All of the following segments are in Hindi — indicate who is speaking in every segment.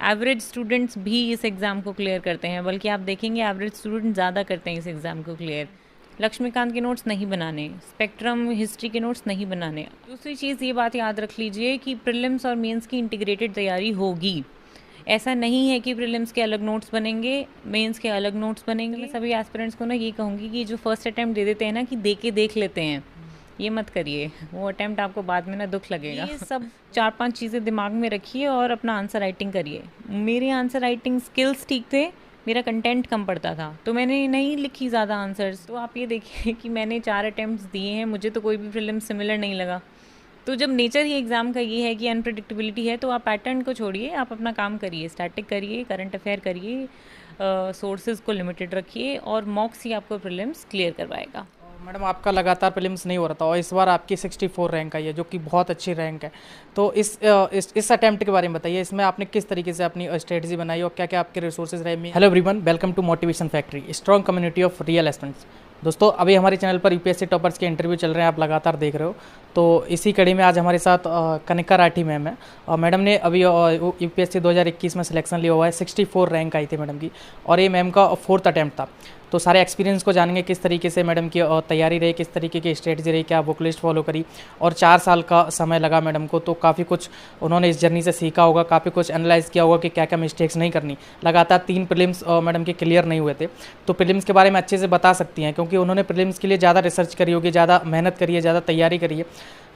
Speaker 1: एवरेज स्टूडेंट्स भी इस एग्ज़ाम को क्लियर करते हैं, बल्कि आप देखेंगे एवरेज स्टूडेंट ज़्यादा करते हैं इस एग्ज़ाम को क्लियर। लक्ष्मीकांत के नोट्स नहीं बनाने, स्पेक्ट्रम हिस्ट्री के नोट्स नहीं बनाने। दूसरी चीज़ ये बात याद रख लीजिए कि प्रीलिम्स और मेंस की इंटीग्रेटेड तैयारी होगी। ऐसा नहीं है कि प्रीलिम्स के अलग नोट्स बनेंगे, मेंस के अलग नोट्स बनेंगे। मैं सभी एस्पिरेंट्स को ना ये कहूँगी कि जो फर्स्ट अटैम्प्ट दे देते हैं ना, कि दे के देख लेते हैं, ये मत करिए। वो अटैम्प्ट आपको बाद में ना दुख लगेगा। ये सब 4-5 चीज़ें दिमाग में रखिए और अपना आंसर राइटिंग करिए। मेरे आंसर राइटिंग स्किल्स ठीक थे, मेरा कंटेंट कम पड़ता था, तो मैंने नहीं लिखी ज़्यादा आंसर्स। तो आप ये देखिए कि मैंने 4 अटैम्प्ट्स दिए हैं, मुझे तो कोई भी प्रीलिम सिमिलर नहीं लगा। तो जब नेचर ही एग्ज़ाम का ये है कि अनप्रडिक्टेबिलिटी है, तो आप पैटर्न को छोड़िए, आप अपना काम करिए, स्टैटिक करिए, करंट अफेयर करिए, सोर्सेज को लिमिटेड रखिए, और मॉक्स ही आपको प्रीलिम्स क्लियर करवाएगा।
Speaker 2: मैडम आपका लगातार प्रीलिम्स नहीं हो रहा था और इस बार आपकी 64 रैंक आई है, जो कि बहुत अच्छी रैंक है। तो इस अटेम्प्ट के बारे में बताइए, इसमें आपने किस तरीके से अपनी स्ट्रेटजी बनाई और क्या क्या आपके रिसोर्सेज रहे। Hello everyone, welcome to motivation factory, strong community of real aspirants. दोस्तों, अभी हमारे चैनल पर यूपीएससी टॉपर्स के इंटरव्यू चल रहे हैं, आप लगातार देख रहे हो। तो इसी कड़ी में आज हमारे साथ कनिका राठी मैम है, और मैडम ने अभी यूपीएससी 2021 में सिलेक्शन लिया हुआ है। 64 रैंक आई थी मैडम की, और ये मैम का 4th अटैम्प्ट था। तो सारे एक्सपीरियंस को जानेंगे, किस तरीके से मैडम की तैयारी रही, किस तरीके की स्ट्रेटजी रही, क्या बुक लिस्ट फॉलो करी, और 4 साल का समय लगा मैडम को। तो काफ़ी कुछ उन्होंने इस जर्नी से सीखा होगा, काफ़ी कुछ एनालाइज किया होगा कि क्या क्या मिस्टेक्स नहीं करनी। लगातार 3 प्रीलिम्स मैडम के क्लियर नहीं हुए थे, तो प्रीलिम्स के बारे में अच्छे से बता सकती हैं, क्योंकि उन्होंने प्रीलिम्स के लिए ज़्यादा रिसर्च करी होगी, ज़्यादा मेहनत करी है, ज़्यादा तैयारी करी है।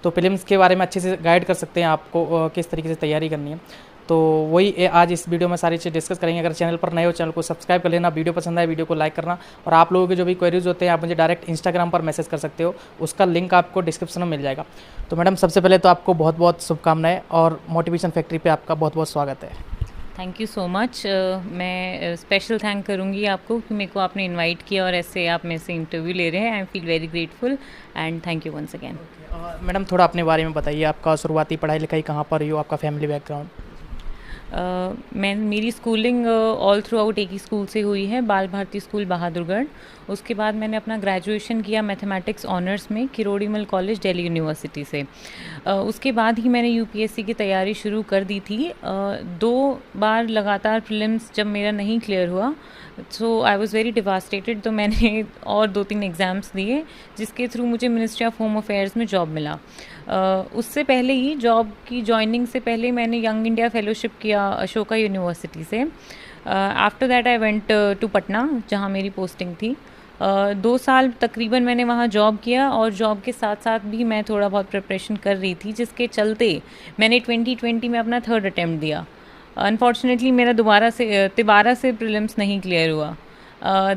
Speaker 2: तो प्रीलिम्स के बारे में अच्छे से गाइड कर सकते हैं आपको किस तरीके से तैयारी करनी है। तो वही आज इस वीडियो में सारी चीज़ डिस्कस करेंगे। अगर चैनल पर नए हो, चैनल को सब्सक्राइब कर लेना, वीडियो पसंद आए वीडियो को लाइक करना, और आप लोगों के जो भी क्वेरीज होते हैं आप मुझे डायरेक्ट इंस्टाग्राम पर मैसेज कर सकते हो, उसका लिंक आपको डिस्क्रिप्शन में मिल जाएगा। तो मैडम, सबसे पहले तो आपको बहुत बहुत शुभकामनाएं, और मोटिवेशन फैक्ट्री पे आपका बहुत बहुत स्वागत है।
Speaker 1: Thank you so much. मैं स्पेशल थैंक करूँगी आपको कि मेरे को आपने इनवाइट किया और ऐसे आप मेरे से इंटरव्यू ले रहे हैं। I feel very grateful and thank you once again.
Speaker 2: Madam, थोड़ा अपने बारे में बताइए, आपका शुरुआती पढ़ाई लिखाई कहाँ पर हुई हो, आपका फैमिली बैकग्राउंड।
Speaker 1: मैं मेरी स्कूलिंग ऑल थ्रू आउट एक ही स्कूल से हुई है, बाल भारती स्कूल बहादुरगढ़। उसके बाद मैंने अपना ग्रेजुएशन किया मैथमेटिक्स ऑनर्स में किरोड़ीमल कॉलेज दिल्ली यूनिवर्सिटी से। उसके बाद ही मैंने यूपीएससी की तैयारी शुरू कर दी थी। 2 बार लगातार प्रीलिम्स जब मेरा नहीं क्लियर हुआ, सो आई वॉज़ वेरी डिवास्टेटेड। तो मैंने और 2-3 एग्ज़ाम्स दिए, जिसके थ्रू मुझे मिनिस्ट्री ऑफ होम अफेयर्स में जॉब मिला। उससे पहले ही जॉब की जॉइनिंग से पहले मैंने यंग इंडिया फेलोशिप किया अशोका यूनिवर्सिटी से। After that I went to Patna, जहाँ मेरी पोस्टिंग थी। 2 साल तकरीबन मैंने वहाँ जॉब किया, और जॉब के साथ साथ भी मैं थोड़ा बहुत प्रिपरेशन कर रही थी, जिसके चलते मैंने 2020 में अपना 3rd अटैम्प्ट दिया। अनफॉर्चुनेटली मेरा दोबारा से तिबारा से प्रीलिम्स नहीं क्लियर हुआ।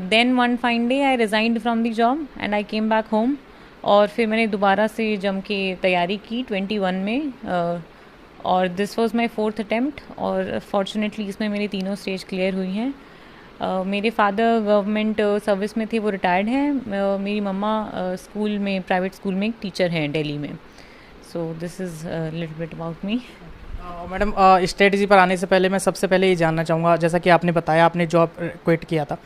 Speaker 1: Then one fine day I resigned from the job and I came back home, और फिर मैंने दोबारा से जम के तैयारी की 21 में, और this was my 4th attempt, और फॉर्चुनेटली इसमें मेरी तीनों स्टेज क्लियर हुई हैं। मेरे फादर गवर्नमेंट सर्विस में थे, वो रिटायर्ड हैं। मेरी मम्मा स्कूल में, प्राइवेट स्कूल में एक टीचर हैं दिल्ली में। So this is little bit about me.
Speaker 2: Madam, strategy पर आने से पहले मैं सबसे पहले ये जानना चाहूँगा, जैसा कि आपने बताया आपने जॉब क्विट किया था,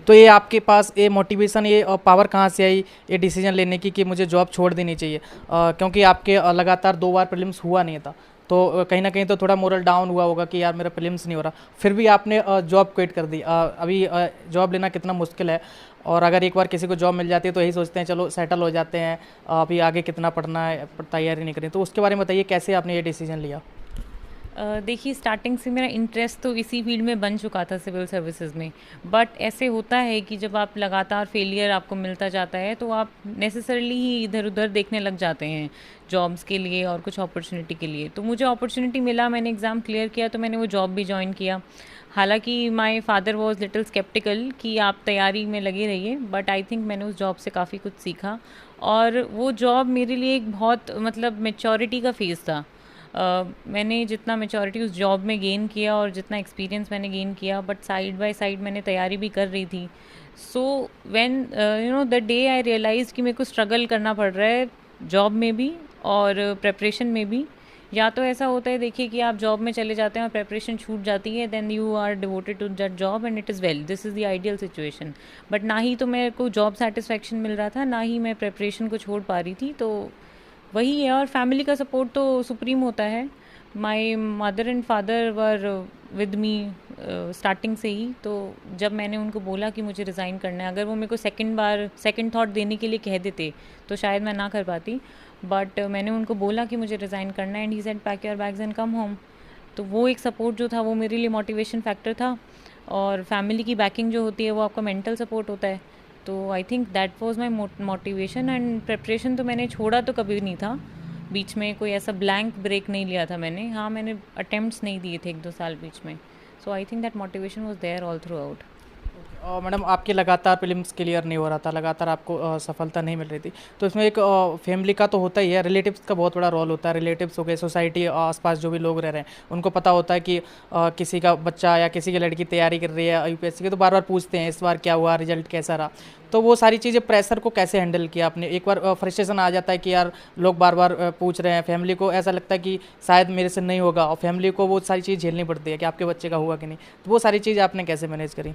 Speaker 2: तो ये आपके पास ये मोटिवेशन, ये पावर कहाँ से आई ये डिसीजन लेने की कि मुझे जॉब छोड़ देनी चाहिए। क्योंकि आपके लगातार 2 बार प्रीलिम्स हुआ नहीं था, तो कहीं ना कहीं तो थोड़ा मोरल डाउन हुआ होगा कि यार मेरा प्रीलिम्स नहीं हो रहा, फिर भी आपने जॉब क्विट कर दी। अभी जॉब लेना कितना मुश्किल है, और अगर एक बार किसी को जॉब मिल जाती है तो यही सोचते हैं चलो सेटल हो जाते हैं, अभी आगे कितना पढ़ना है, तैयारी नहीं करनी। तो उसके बारे में बताइए, कैसे आपने ये डिसीजन लिया।
Speaker 1: देखिए, स्टार्टिंग से मेरा इंटरेस्ट तो इसी फील्ड में बन चुका था, सिविल सर्विसेज में। बट ऐसे होता है कि जब आप लगातार फेलियर आपको मिलता जाता है, तो आप नेसेसरली ही इधर उधर देखने लग जाते हैं जॉब्स के लिए और कुछ अपॉर्चुनिटी के लिए। तो मुझे अपॉर्चुनिटी मिला, मैंने एग्ज़ाम क्लियर किया, तो मैंने वो जॉब भी ज्वाइन किया। हालांकि my father was little sceptical कि आप तैयारी में लगे रहिए, बट आई थिंक मैंने उस जॉब से काफ़ी कुछ सीखा, और वो जॉब मेरे लिए एक बहुत मतलब मेच्योरिटी का फेज़ था। मैंने जितना मेचोरिटी उस जॉब में गेन किया और जितना एक्सपीरियंस मैंने गेन किया, बट साइड बाय साइड मैंने तैयारी भी कर रही थी। So when you know the day I realize कि मेरे को स्ट्रगल करना पड़ रहा है जॉब में भी और प्रेपरेशन में भी। या तो ऐसा होता है, देखिए, कि आप जॉब में चले जाते हैं और प्रेपरेशन छूट जाती है, then you are devoted to that job and it is well, this is the ideal situation. But ना ही तो मेरे को जॉब सेटिस्फैक्शन मिल रहा था, ना ही मैं प्रेपरेशन को छोड़ पा रही थी। तो वही है, और फैमिली का सपोर्ट तो सुप्रीम होता है। My mother and father were with me starting से ही। तो जब मैंने उनको बोला कि मुझे रिज़ाइन करना है, अगर वो मेरे को सेकंड थॉट देने के लिए कह देते तो शायद मैं ना कर पाती, बट मैंने उनको बोला कि मुझे रिज़ाइन करना है and he said pack your bags and come home. तो वो एक सपोर्ट जो था वो मेरे लिए मोटिवेशन फैक्टर था। और फैमिली की बैकिंग जो होती है वो आपका मेंटल सपोर्ट होता है। तो आई think that was my motivation. And preparation तो मैंने छोड़ा तो कभी नहीं था, बीच में कोई ऐसा ब्लैंक ब्रेक नहीं लिया था मैंने। हाँ, मैंने अटेम्प्ट्स नहीं दिए थे 1-2 साल बीच में। So I think that motivation was there all throughout.
Speaker 2: Madam आपकी लगातार प्रीलिम्स क्लियर नहीं हो रहा था, लगातार आपको सफलता नहीं मिल रही थी, तो इसमें एक फैमिली का तो होता ही है, रिलेटिव्स का बहुत बड़ा रोल होता है। रिलेटिव्स हो गए, सोसाइटी आसपास जो भी लोग रह रहे हैं उनको पता होता है कि किसी का बच्चा या किसी की लड़की तैयारी कर रही है यूपीएससी की, तो बार बार पूछते हैं इस बार क्या हुआ, रिजल्ट कैसा रहा। तो वो सारी चीज़ें, प्रेशर को कैसे हैंडल किया आपने? एक बार फ्रस्ट्रेशन आ जाता है कि यार लोग बार बार पूछ रहे हैं, फैमिली को ऐसा लगता है कि शायद मेरे से नहीं होगा, और फैमिली को वो सारी चीज़ झेलनी पड़ती है कि आपके बच्चे का हुआ कि नहीं, तो वो सारी चीज़ आपने कैसे मैनेज करी?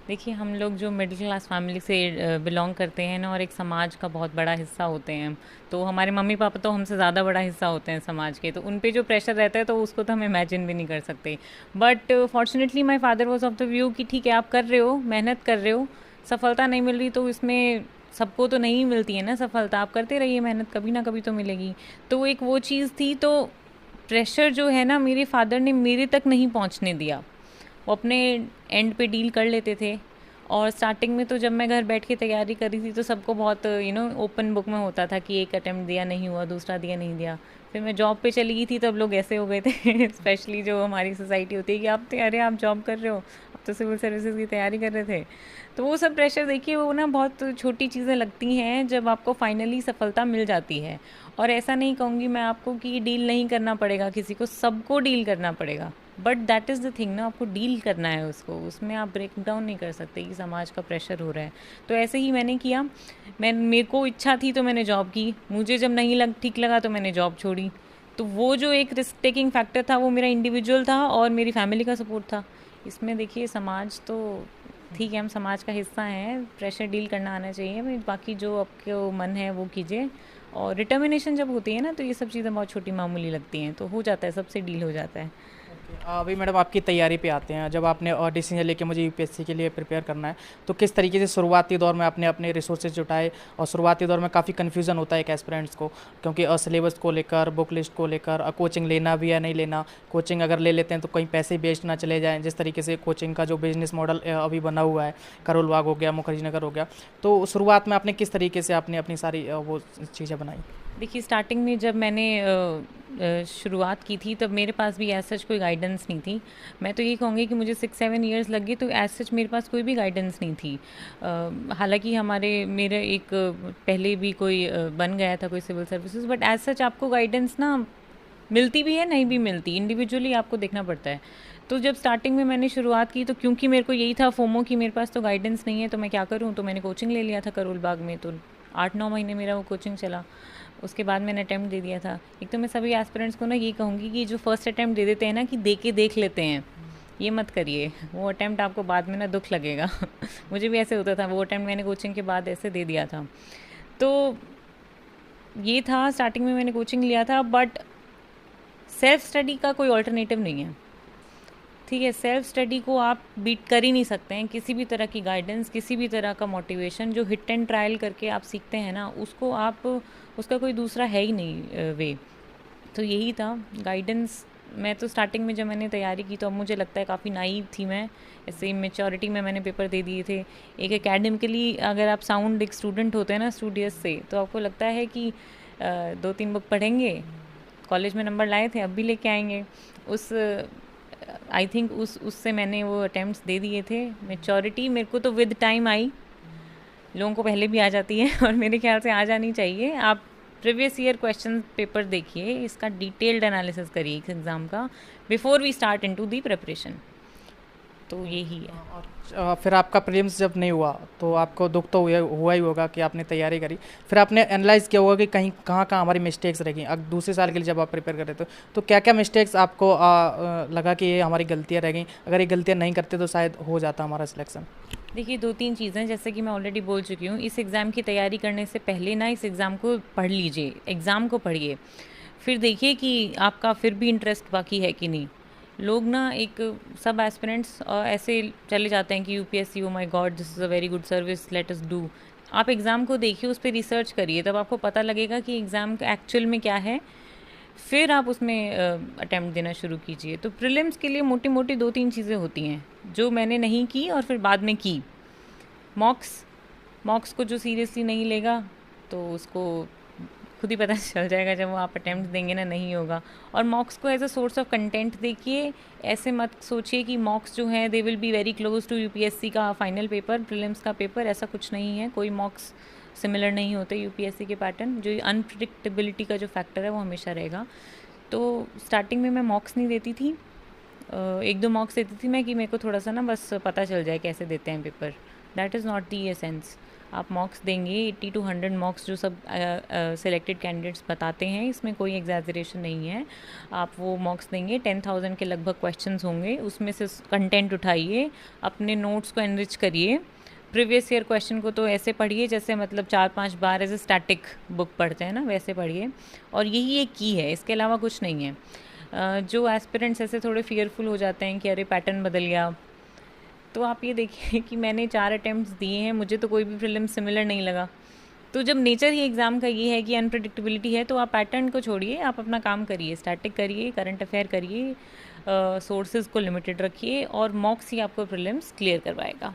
Speaker 1: देखिए, हम लोग जो मिडिल क्लास फैमिली से बिलोंग करते हैं ना, और एक समाज का बहुत बड़ा हिस्सा होते हैं, तो हमारे मम्मी पापा तो हमसे ज़्यादा बड़ा हिस्सा होते हैं समाज के, तो उन पे जो प्रेशर रहता है तो उसको तो हम इमेजिन भी नहीं कर सकते। But fortunately my father was of the view कि ठीक है, आप कर रहे हो, मेहनत कर रहे हो, सफलता नहीं मिल रही तो इसमें सबको तो नहीं मिलती है ना सफलता, आप करते रहिए मेहनत, कभी ना कभी तो मिलेगी। तो एक वो चीज़ थी। तो प्रेशर जो है ना, मेरे फादर ने मेरे तक नहीं पहुंचने दिया। वो अपने एंड पे डील कर लेते थे। और स्टार्टिंग में तो जब मैं घर बैठ के तैयारी कर रही थी तो सबको बहुत ओपन बुक में होता था कि एक अटेम्प्ट दिया नहीं हुआ, दूसरा दिया नहीं दिया। फिर मैं जॉब पे चली गई थी तब लोग ऐसे हो गए थे स्पेशली जो हमारी सोसाइटी होती है कि आप अरे आप जॉब कर रहे हो, आप तो सिविल सर्विसेज की तैयारी कर रहे थे। तो वो सब प्रेशर देखिए, वो ना बहुत छोटी चीज़ें लगती हैं जब आपको फाइनली सफलता मिल जाती है। और ऐसा नहीं कहूँगी मैं आपको कि डील नहीं करना पड़ेगा किसी को, सबको डील करना पड़ेगा, but that is the thing ना, आपको डील करना है उसको, उसमें आप ब्रेक डाउन नहीं कर सकते कि समाज का प्रेशर हो रहा है। तो ऐसे ही मैंने किया। मेरे को इच्छा थी तो मैंने जॉब की, मुझे जब नहीं ठीक लगा तो मैंने जॉब छोड़ी। तो वो जो एक रिस्क टेकिंग फैक्टर था वो मेरा इंडिविजुअल था और मेरी फैमिली का सपोर्ट था। इसमें देखिए समाज तो ठीक है, हम समाज का हिस्सा हैं, प्रेशर डील करना आना चाहिए, बाकी जो आपको मन है वो कीजिए। और डिटर्मिनेशन जब होती है ना तो ये सब चीज़ें बहुत छोटी मामूली लगती हैं, तो हो जाता है, सबसे डील हो जाता है।
Speaker 2: अभी मैडम आपकी तैयारी पे आते हैं। जब आपने डिसीजन लेके मुझे यूपीएससी के लिए प्रिपेयर करना है, तो किस तरीके से शुरुआती दौर में आपने अपने रिसोर्सेज जुटाए? और शुरुआती दौर में काफ़ी कन्फ्यूज़न होता है एक एस्पिरेंट्स को, क्योंकि सिलेबस को लेकर, बुक लिस्ट को लेकर, कोचिंग लेना भी या नहीं लेना, कोचिंग अगर ले लेते हैं तो कहीं पैसे वेस्ट ना चले जाएँ। जिस तरीके से कोचिंग का जो बिजनेस मॉडल अभी बना हुआ है, करोल बाग हो गया, मुखर्जी नगर हो गया, तो शुरुआत में आपने किस तरीके से आपने अपनी सारी वो चीज़ें बनाई?
Speaker 1: देखिए, स्टार्टिंग में जब मैंने शुरुआत की थी तब मेरे पास भी एज सच कोई गाइडेंस नहीं थी। मैं तो ये कहूँगी कि मुझे 6-7 ईयर्स लग गए, तो एज सच मेरे पास कोई भी गाइडेंस नहीं थी। हालांकि मेरे एक पहले भी कोई बन गया था कोई civil services, but as such आपको गाइडेंस ना मिलती भी है, नहीं भी मिलती, इंडिविजुअली आपको देखना पड़ता है। तो जब स्टार्टिंग में मैंने शुरुआत की तो क्योंकि मेरे को यही था फोमो कि मेरे पास तो गाइडेंस नहीं है तो मैं क्या करूँ, तो मैंने कोचिंग ले लिया था करोल बाग में। तो 8-9 महीने मेरा वो कोचिंग चला। उसके बाद मैंने अटैम्प्ट दे दिया था। एक तो मैं सभी एस्पिरेंट्स को ना ये कहूँगी कि जो फर्स्ट अटैम्प्ट दे देते हैं ना कि दे के देख लेते हैं, ये मत करिए। वो अटैम्प्ट आपको बाद में ना दुख लगेगा मुझे भी ऐसे होता था, वो अटैम्प्ट मैंने कोचिंग के बाद ऐसे दे दिया था। तो ये था, स्टार्टिंग में मैंने कोचिंग लिया था, बट सेल्फ स्टडी का कोई ऑल्टरनेटिव नहीं है। ठीक है, सेल्फ स्टडी को आप बीट कर ही नहीं सकते हैं। किसी भी तरह की गाइडेंस, किसी भी तरह का मोटिवेशन जो हिट एंड ट्रायल करके आप सीखते हैं ना, उसको आप, उसका कोई दूसरा है ही नहीं वे। तो यही था गाइडेंस। मैं तो स्टार्टिंग में जब मैंने तैयारी की तो अब मुझे लगता है काफ़ी नाइव थी मैं, ऐसे मेच्योरिटी में मैंने पेपर दे दिए थे। एक एकेडमिकली अगर आप साउंड एक स्टूडेंट होते हैं ना, स्टूडियस से, तो आपको लगता है कि 2-3 बुक पढ़ेंगे, कॉलेज में नंबर लाए थे अब भी लेके आएंगे। उस आई थिंक उससे मैंने वो अटैम्प्ट्स दे दिए थे। मेच्योरिटी मेरे को तो विद टाइम आई, लोगों को पहले भी आ जाती है और मेरे ख्याल से आ जानी चाहिए। आप प्रीवियस ईयर क्वेश्चन पेपर देखिए, इसका डिटेल्ड एनालिसिस करिए इस एग्ज़ाम का before we start into the preparation. तो यही है।
Speaker 2: और फिर आपका प्रीलिम्स जब नहीं हुआ तो आपको दुख तो हुआ ही होगा कि आपने तैयारी करी, फिर आपने एनालाइज किया होगा कि कहीं कहाँ कहाँ हमारी मिस्टेक्स रह गई। अब दूसरे साल के लिए जब आप प्रिपेयर कर रहे थे तो क्या क्या मिस्टेक्स आपको लगा कि ये हमारी गलतियाँ रह गई, अगर ये गलतियाँ नहीं करते तो शायद हो जाता हमारा सिलेक्शन?
Speaker 1: देखिए, 2-3 चीज़ें, जैसे कि मैं ऑलरेडी बोल चुकी हूँ, इस एग्ज़ाम की तैयारी करने से पहले ना इस एग्ज़ाम को पढ़ लीजिए, एग्ज़ाम को पढ़िए। फिर देखिए कि आपका फिर भी इंटरेस्ट बाकी है कि नहीं। लोग ना एक सब एस्पिरेंट्स ऐसे चले जाते हैं कि UPSC, oh my God this is a very good service, let us do. आप एग्ज़ाम को देखिए, उस पर रिसर्च करिए, तब आपको पता लगेगा कि एग्ज़ाम का एक्चुअल में क्या है। फिर आप उसमें अटेम्प्ट देना शुरू कीजिए। तो प्रीलिम्स के लिए मोटी मोटी 2-3 चीज़ें होती हैं जो मैंने नहीं की और फिर बाद में की। मॉक्स मॉक्स को जो सीरियसली नहीं लेगा तो उसको खुद ही पता चल जाएगा जब वो आप अटेम्प्ट देंगे ना, नहीं होगा। और मॉक्स को as a source of content देखिए। ऐसे मत सोचिए कि मॉक्स जो है they will be very close to UPSC का फाइनल पेपर, प्रीलिम्स का पेपर। ऐसा कुछ नहीं है, कोई मॉक्स सिमिलर नहीं होते यूपीएससी के पैटर्न। जो अनप्रिडिक्टेबिलिटी का जो फैक्टर है वो हमेशा रहेगा। तो स्टार्टिंग में मैं मॉक्स नहीं देती थी, 1-2 मॉक्स देती थी मैं कि मेरे को थोड़ा सा ना बस पता चल जाए कैसे देते हैं paper. That is not the essence. आप मॉक्स देंगे 80 to 100 मॉक्स जो सब सिलेक्टेड कैंडिडेट्स बताते हैं, इसमें कोई एग्जैजरेशन नहीं है। आप वो मॉक्स देंगे, 10,000 के लगभग क्वेश्चंस होंगे, उसमें से कंटेंट उठाइए, अपने नोट्स को एनरिच करिए। प्रीवियस ईयर क्वेश्चन को तो ऐसे पढ़िए जैसे मतलब 4-5 बार एज ए स्टैटिक बुक पढ़ते हैं ना, वैसे पढ़िए। और यही एक की है, इसके अलावा कुछ नहीं है। जो एस्पिरेंट्स ऐसे थोड़े फियरफुल हो जाते हैं कि अरे पैटर्न बदल गया, तो आप ये देखिए कि मैंने 4 अटेम्प्ट्स दिए हैं, मुझे तो कोई भी प्रीलिम सिमिलर नहीं लगा। तो जब नेचर ही एग्ज़ाम का ये है कि अनप्रिडिक्टेबिलिटी है, तो आप पैटर्न को छोड़िए, आप अपना काम करिए, स्टैटिक करिए, करंट अफेयर करिए, सोर्सेज को लिमिटेड रखिए, और मॉक्स ही आपको प्रीलिम्स क्लियर करवाएगा।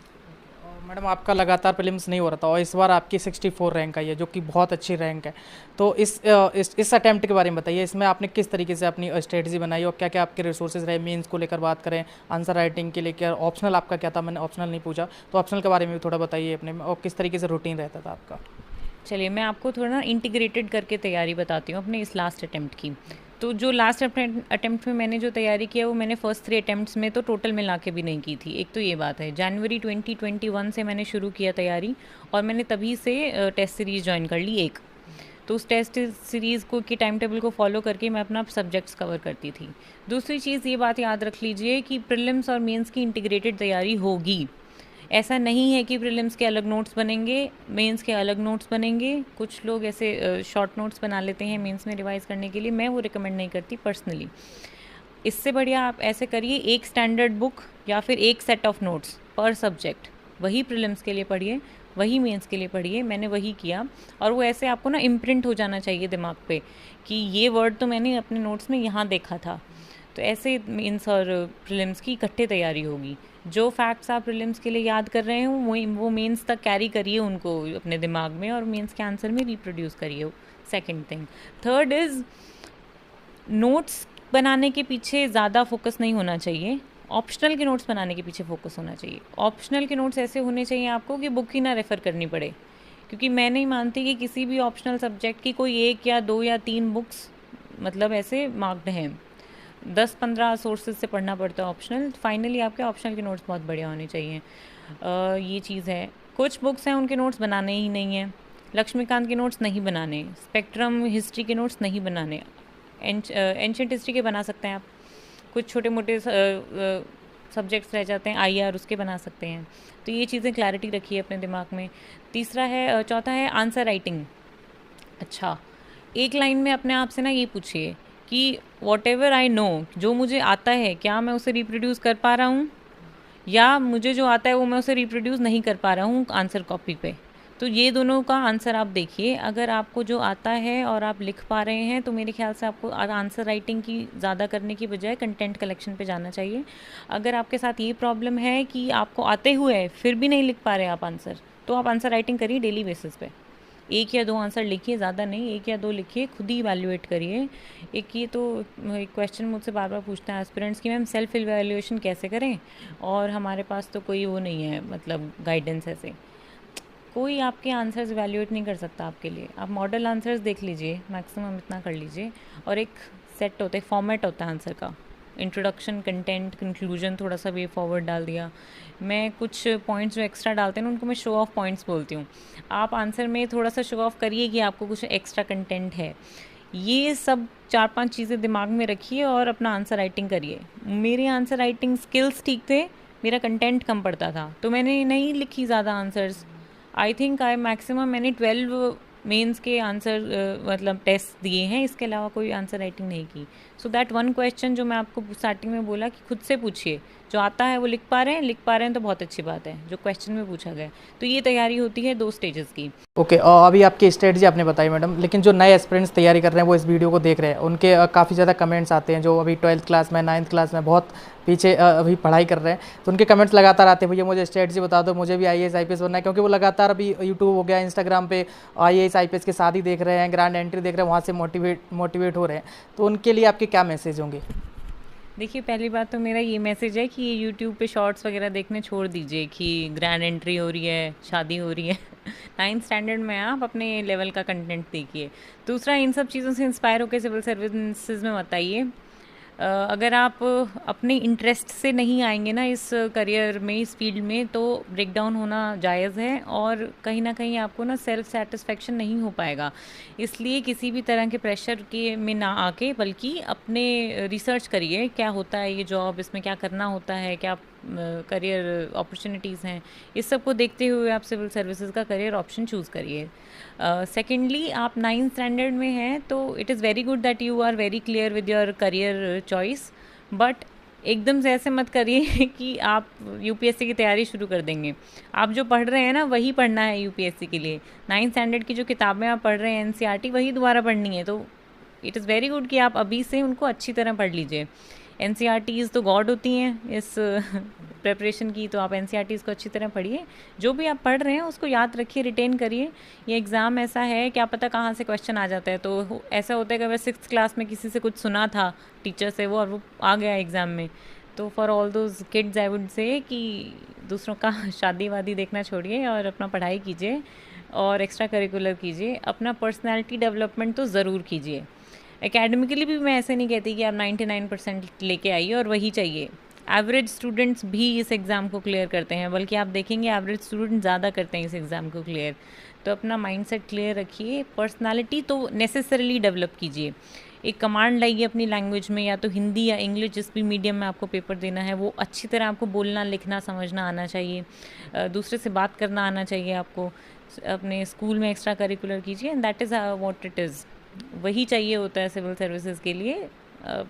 Speaker 2: मैडम आपका लगातार प्रीलिम्स नहीं हो रहा था और इस बार आपकी 64 रैंक आई है जो कि बहुत अच्छी रैंक है। तो इस अटेम्प्ट के बारे में बताइए, इसमें आपने किस तरीके से अपनी स्ट्रेटजी बनाई और क्या क्या आपके रिसोर्सेज रहे। मेंस को लेकर बात करें, आंसर राइटिंग के लेकर, ऑप्शनल आपका क्या था, मैंने ऑप्शनल नहीं पूछा, तो ऑप्शनल के बारे में भी थोड़ा बताइए अपने में, और किस तरीके से रूटीन रहता था आपका।
Speaker 1: चलिए मैं आपको थोड़ा ना इंटीग्रेटेड करके तैयारी बताती हूँ अपने इस लास्ट अटेम्प्ट की। तो जो लास्ट अटेम्प्ट में मैंने जो तैयारी किया वो मैंने फर्स्ट 3 अटेम्प्ट्स में तो टोटल मिला के भी नहीं की थी। एक तो ये बात है, जनवरी 2021 से मैंने शुरू किया तैयारी, और मैंने तभी से टेस्ट सीरीज़ ज्वाइन कर ली एक। तो उस टेस्ट सीरीज़ को की टाइम टेबल को फॉलो करके मैं अपना सब्जेक्ट्स कवर करती थी। दूसरी चीज़ ये बात याद रख लीजिए कि प्रीलिम्स और मेंस की इंटीग्रेटेड तैयारी होगी। ऐसा नहीं है कि प्रीलिम्स के अलग नोट्स बनेंगे, मेंस के अलग नोट्स बनेंगे। कुछ लोग ऐसे शॉर्ट नोट्स बना लेते हैं मेंस में रिवाइज करने के लिए, मैं वो रिकमेंड नहीं करती पर्सनली। इससे बढ़िया आप ऐसे करिए, एक स्टैंडर्ड बुक या फिर एक सेट ऑफ नोट्स पर सब्जेक्ट, वही प्रीलिम्स के लिए पढ़िए, वही मेंस के लिए पढ़िए। मैंने वही किया, और वो ऐसे आपको ना इम्प्रिंट हो जाना चाहिए दिमाग पे कि ये वर्ड तो मैंने अपने नोट्स में यहाँ देखा था। तो ऐसे मेंस और प्रीलिम्स की इकट्ठे तैयारी होगी। जो फैक्ट्स आप प्रीलिम्स के लिए याद कर रहे हो वो मेंस तक कैरी करिए उनको अपने दिमाग में, और मेंस के आंसर में रिप्रोड्यूस करिए। Second thing. Third is, notes बनाने के पीछे ज़्यादा फोकस नहीं होना चाहिए, ऑप्शनल के नोट्स बनाने के पीछे फोकस होना चाहिए। ऑप्शनल के नोट्स ऐसे होने चाहिए आपको कि बुक ही ना रेफ़र करनी पड़े, क्योंकि मैं नहीं मानती कि किसी भी ऑप्शनल सब्जेक्ट की कोई 1 या 2 या 3 बुक्स मतलब ऐसे मार्क्ड हैं। 10-15 सोर्सेज से पढ़ना पड़ता है ऑप्शनल। फाइनली आपके ऑप्शनल के नोट्स बहुत बढ़िया होने चाहिए। ये चीज़ है। कुछ बुक्स हैं उनके नोट्स बनाने ही नहीं हैं। लक्ष्मीकांत के नोट्स नहीं बनाने, स्पेक्ट्रम हिस्ट्री के नोट्स नहीं बनाने, एंशिएंट हिस्ट्री के बना सकते हैं आप। कुछ छोटे मोटे सब्जेक्ट्स रह जाते हैं, आईआर उसके बना सकते हैं। तो ये चीज़ें क्लैरिटी रखिए अपने दिमाग में। चौथा है आंसर राइटिंग। अच्छा, एक लाइन में अपने आप से ना ये पूछिए कि वॉट एवर आई नो, जो मुझे आता है क्या मैं उसे रिप्रोड्यूस कर पा रहा हूँ, या मुझे जो आता है वो मैं उसे रिप्रोड्यूस नहीं कर पा रहा हूँ आंसर कॉपी पे। तो ये दोनों का आंसर आप देखिए। अगर आपको जो आता है और आप लिख पा रहे हैं तो मेरे ख्याल से आपको आंसर राइटिंग की ज़्यादा करने की बजाय कंटेंट कलेक्शन पे जाना चाहिए। अगर आपके साथ ये प्रॉब्लम है कि आपको आते हुए फिर भी नहीं लिख पा रहे आप आंसर, तो आप आंसर राइटिंग करिए डेली बेसिस पे। 1 या 2 आंसर लिखिए, ज़्यादा नहीं, 1 या 2 लिखिए, खुद ही इवैल्यूएट करिए। एक ये तो एक क्वेश्चन मुझसे बार बार पूछते हैं एस्पिरेंट्स कि मैम सेल्फ इवैल्यूएशन कैसे करें, और हमारे पास तो कोई वो नहीं है, मतलब गाइडेंस ऐसे। कोई आपके आंसर्स इवैल्यूएट नहीं कर सकता आपके लिए। आप मॉडल आंसर्स देख लीजिए, मैक्सिमम इतना कर लीजिए, और एक सेट होता है, फॉर्मेट होता है आंसर का, इंट्रोडक्शन, कंटेंट, कंक्लूजन, थोड़ा सा वे फॉरवर्ड डाल दिया। मैं कुछ पॉइंट्स जो एक्स्ट्रा डालते हैं ना उनको मैं शो ऑफ पॉइंट्स बोलती हूँ। आप आंसर में थोड़ा सा शो ऑफ करिए कि आपको कुछ एक्स्ट्रा कंटेंट है। ये सब 4-5 चीज़ें दिमाग में रखिए और अपना आंसर राइटिंग करिए। मेरे आंसर राइटिंग स्किल्स ठीक थे, मेरा कंटेंट कम पड़ता था, तो मैंने नहीं लिखी ज़्यादा आंसर्स। आई थिंक मैक्सिमम मैंने 12 मेंस के आंसर मतलब टेस्ट दिए हैं, इसके अलावा कोई आंसर राइटिंग नहीं की। सो दैट वन क्वेश्चन जो मैं आपको स्टार्टिंग में बोला कि खुद से पूछिए, जो आता है वो लिख पा रहे हैं तो बहुत अच्छी बात है, जो क्वेश्चन में पूछा गया। तो ये तैयारी होती है 2 स्टेजेस की।
Speaker 2: ओके, अभी आपकी स्ट्रेटजी आपने बताई मैडम, लेकिन जो नए एस्पिरेंट्स तैयारी कर रहे हैं वो इस वीडियो को देख रहे हैं, उनके काफ़ी ज़्यादा कमेंट्स आते हैं, जो अभी 12th क्लास में 9th क्लास में बहुत पीछे अभी पढ़ाई कर रहे हैं, तो उनके कमेंट्स लगातार आते हैं, भैया मुझे स्ट्रेटजी बता दो, मुझे भी आईएएस आईपीएस बनना है, क्योंकि वो लगातार अभी यूट्यूब हो गया, इंस्टाग्राम पे आईएएस आईपीएस के साथ ही देख रहे हैं, ग्रैंड एंट्री देख रहे हैं, वहाँ से मोटिवेट हो रहे हैं। तो उनके लिए आपके क्या मैसेज होंगे?
Speaker 1: देखिए, पहली बात तो मेरा ये मैसेज है कि ये यूट्यूब पे शॉर्ट्स वगैरह देखने छोड़ दीजिए कि ग्रैंड एंट्री हो रही है, शादी हो रही है। 9th स्टैंडर्ड में आप अपने लेवल का कंटेंट देखिए। दूसरा, इन सब चीज़ों से इंस्पायर होकर सिविल सर्विसेज में मत आइए। अगर आप अपने इंटरेस्ट से नहीं आएंगे ना इस करियर में, इस फील्ड में, तो ब्रेक डाउन होना जायज़ है और कहीं ना कहीं आपको ना सेल्फ सेटिस्फेक्शन नहीं हो पाएगा। इसलिए किसी भी तरह के प्रेशर के में ना आके, बल्कि अपने रिसर्च करिए, क्या होता है ये जॉब, इसमें क्या करना होता है, क्या करियर अपॉर्चुनिटीज़ हैं, इस सब को देखते हुए आप सिविल सर्विसेज का करियर ऑप्शन चूज़ करिए। सेकेंडली, आप 9th स्टैंडर्ड में हैं तो it is very good that you are very clear with your career choice, but एकदम से ऐसे मत करिए कि आप यूपीएससी की तैयारी शुरू कर देंगे। आप जो पढ़ रहे हैं ना वही पढ़ना है यूपीएससी के लिए। 9th स्टैंडर्ड की जो किताबें आप पढ़ रहे हैं एनसीईआरटी, वही दोबारा पढ़नी है। तो इट इज़ वेरी गुड कि आप अभी से उनको अच्छी तरह पढ़ लीजिए। एनसीईआरटीज़ तो गॉड होती हैं इस प्रिपरेशन की, तो आप एनसीईआरटीज़ को अच्छी तरह पढ़िए। जो भी आप पढ़ रहे हैं उसको याद रखिए, रिटेन करिए। ये एग्ज़ाम ऐसा है, क्या पता कहाँ से क्वेश्चन आ जाता है। तो ऐसा होता है कि अगर 6th क्लास में किसी से कुछ सुना था टीचर से वो, और वो आ गया एग्ज़ाम में, तो for all those kids I would say कि दूसरों का शादी वादी देखना छोड़िए और अपना पढ़ाई कीजिए और एक्स्ट्रा करिकुलर कीजिए। अपना पर्सनैलिटी डेवलपमेंट तो ज़रूर कीजिए। एकेडमिकली भी मैं ऐसे नहीं कहती कि आप 99% लेके आइए और वही चाहिए। एवरेज स्टूडेंट्स भी इस एग्ज़ाम को क्लियर करते हैं, बल्कि आप देखेंगे एवरेज स्टूडेंट ज़्यादा करते हैं इस एग्ज़ाम को क्लियर। तो अपना माइंडसेट क्लियर रखिए। पर्सनालिटी तो नेसेसरली डेवलप कीजिए। एक कमांड लाइए अपनी लैंग्वेज में, या तो हिंदी या इंग्लिश, जिस भी मीडियम में आपको पेपर देना है वो अच्छी तरह आपको बोलना लिखना समझना आना चाहिए। दूसरे से बात करना आना चाहिए आपको। अपने स्कूल में एक्स्ट्रा करिकुलर कीजिए, and that is what it is. वही चाहिए होता है सिविल सर्विसेज के लिए।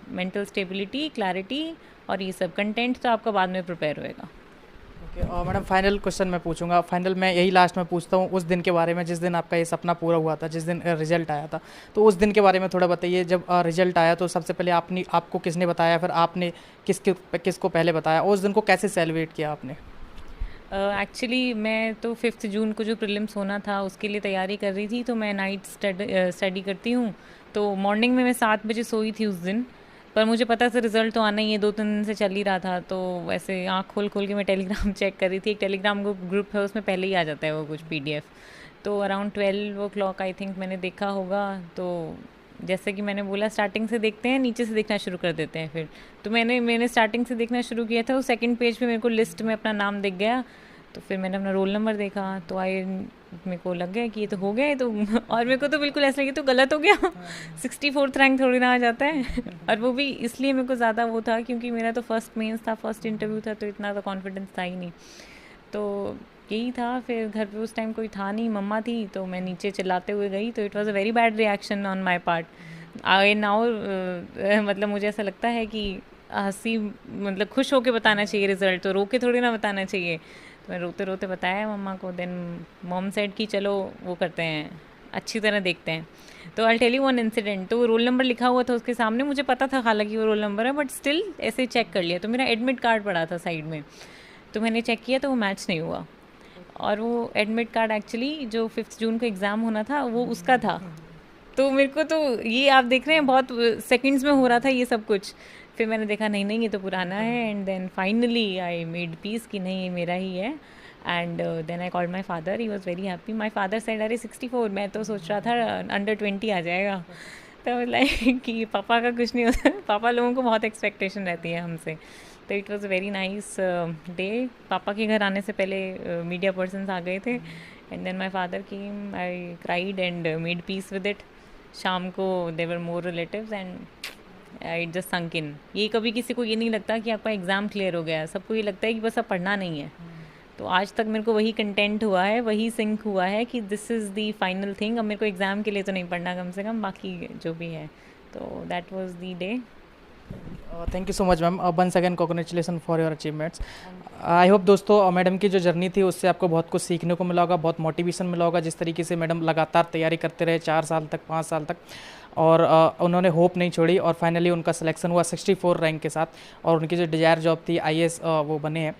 Speaker 1: मेंटल स्टेबिलिटी, क्लैरिटी, और ये सब कंटेंट तो आपका बाद में प्रिपेयर होएगा।
Speaker 2: ओके, और मैडम फाइनल क्वेश्चन मैं पूछूंगा, फाइनल मैं यही लास्ट में पूछता हूँ उस दिन के बारे में जिस दिन आपका ये सपना पूरा हुआ था, जिस दिन रिजल्ट आया था। तो उस दिन के बारे में थोड़ा बताइए। जब रिजल्ट आया तो सबसे पहले आपको किसने बताया, फिर आपने किसको पहले बताया, और उस दिन को कैसे सेलिब्रेट किया आपने?
Speaker 1: एक्चुअली मैं तो 5th जून को जो प्रीलिम्स होना था उसके लिए तैयारी कर रही थी। तो मैं नाइट स्टडी करती हूँ, तो मॉर्निंग में मैं 7 बजे सोई थी उस दिन। पर मुझे पता था रिज़ल्ट तो आना ही है, 2-3 दिन से चल ही रहा था। तो वैसे आँख खोल खोल के मैं टेलीग्राम चेक कर रही थी। एक टेलीग्राम ग्रुप है, उसमें पहले ही आ जाता है वो कुछ पीडीएफ। तो अराउंड 12 o'clock आई थिंक मैंने देखा होगा। तो जैसे कि मैंने बोला, स्टार्टिंग से देखते हैं, नीचे से देखना शुरू कर देते हैं फिर। तो मैंने स्टार्टिंग से देखना शुरू किया था। उस सेकंड पेज पे मेरे को लिस्ट में अपना नाम दिख गया। तो फिर मैंने अपना रोल नंबर देखा, तो मेरे को लग गया कि ये तो हो गया है। तो और मेरे को तो बिल्कुल ऐसा लगा तो गलत हो गया। 64th रैंक थोड़ी ना आ जाता है। और वो भी इसलिए मेरे को ज़्यादा वो था क्योंकि मेरा तो फर्स्ट मेंस था, फर्स्ट इंटरव्यू था, तो इतना तो कॉन्फिडेंस था ही नहीं। तो यही था। फिर घर पे उस टाइम कोई था नहीं, मम्मा थी, तो मैं नीचे चिल्लाते हुए गई। तो it was a very bad reaction on my part. I now मतलब मुझे ऐसा लगता है कि हंसी मतलब खुश होके बताना चाहिए रिजल्ट, तो रो के थोड़ी ना बताना चाहिए। तो मैं रोते रोते बताया मम्मा को। देन मॉम सेड कि चलो वो करते हैं, अच्छी तरह देखते हैं। तो I tell you one incident. तो रोल नंबर लिखा हुआ था उसके सामने, मुझे पता था हालांकि वो रोल नंबर है, बट स्टिल ऐसे चेक कर लिया। तो मेरा एडमिट कार्ड पड़ा था साइड में, तो मैंने चेक किया तो वो मैच नहीं हुआ। और वो एडमिट कार्ड एक्चुअली जो 5th जून को एग्ज़ाम होना था वो उसका था। तो मेरे को तो ये आप देख रहे हैं बहुत सेकंड्स में हो रहा था ये सब कुछ। फिर मैंने देखा नहीं नहीं ये तो पुराना है, and then finally I made peace कि नहीं ये मेरा ही है। And then I called my father, he was very happy. My father said अरे 64, मैं तो सोच रहा था अंडर 20 आ जाएगा। तो लाइक कि पापा का कुछ नहीं होता। पापा लोगों को बहुत एक्सपेक्टेशन रहती है हमसे। तो it was a very nice day. पापा के घर आने से पहले मीडिया पर्सनस आ गए थे, and then my father came, I cried and made peace with it. शाम को there were more relatives and it just sunk in. ये कभी किसी को ये नहीं लगता कि आपका एग्ज़ाम क्लियर हो गया, सबको ये लगता है कि बस अब पढ़ना नहीं है। तो आज तक मेरे को वही कंटेंट हुआ है, वही सिंक हुआ है कि this is the final thing. अब मेरे को एग्ज़ाम के लिए तो नहीं पढ़ना कम से कम, बाकी जो भी है। तो that was the day.
Speaker 2: Thank you so much ma'am, once again congratulation for your achievements. I hope दोस्तों मैडम की जो जर्नी थी उससे आपको बहुत कुछ सीखने को मिला होगा, बहुत मोटिवेशन मिला होगा। जिस तरीके से मैडम लगातार तैयारी करते रहे 4 साल तक, 5 साल तक, और उन्होंने होप नहीं छोड़ी और फाइनली उनका सिलेक्शन हुआ 64 रैंक के साथ, और उनकी जो डिज़ायर जॉब थी आईएएस वो बने हैं।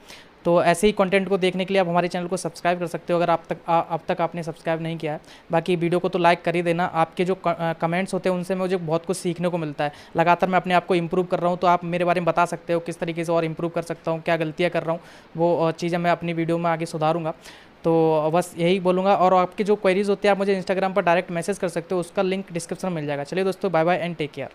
Speaker 2: तो ऐसे ही कंटेंट को देखने के लिए आप हमारे चैनल को सब्सक्राइब कर सकते हो अगर अब तक आपने सब्सक्राइब नहीं किया है। बाकी वीडियो को तो लाइक कर ही देना। आपके जो कमेंट्स होते हैं उनसे मुझे बहुत कुछ सीखने को मिलता है। लगातार मैं अपने आप को इम्प्रूव कर रहा हूँ, तो आप मेरे बारे में बता सकते हो किस तरीके से और इम्प्रूव कर सकता हूँ, क्या गलतियाँ कर रहा हूँ, वो चीज़ें मैं अपनी वीडियो में आगे सुधारूँगा। तो बस यही बोलूँगा, और आपकी जो क्वेरीज़ होती है आप मुझे इंस्टाग्राम पर डायरेक्ट मैसेज कर सकते हो, उसका लिंक डिस्क्रिप्शन में मिल जाएगा। चलिए दोस्तों, bye bye and take care.